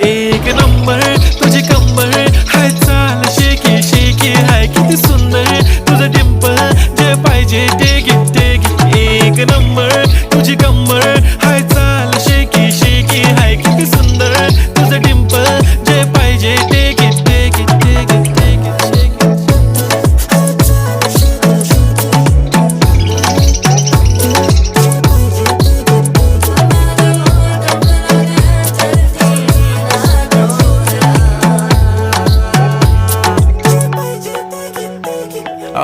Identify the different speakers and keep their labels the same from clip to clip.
Speaker 1: एक नंबर तुझी कंबर हाय चाल शेकी शेकी हाय किती सुंदर तुझं डिंपल जे पाहिजे ते घे एक नंबर तुझी कंबर हाय चाल शेकी शेकी हाय किती सुंदर तुझं डिंपल जे पाहिजे ते घे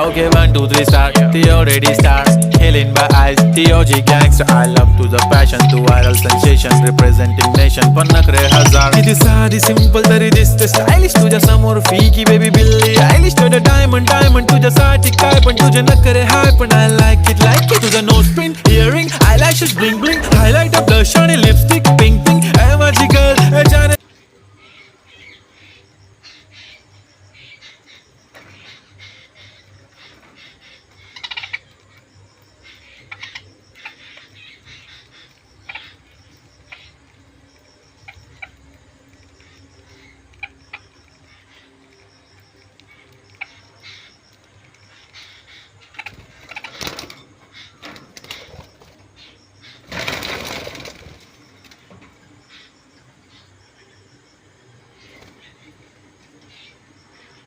Speaker 1: Okay, 1, 2, 3, start. The already start. Healing by eyes. The OG gangster. I love to the passion, to viral sensation, representing nation. पण नखरे हजार. किती साधी simple तरी दिसते stylish. तुझ्या समोर फीकी baby बिल्ली आयलिश. तुझं diamond तुझ्यासाठी काय पण तुझे नखरे हाय पण I like it. तुझं nose pin, earring, eyelashes bling bling, highlight, blush आणि lipstick, pink. ए माझी girl, ए जाने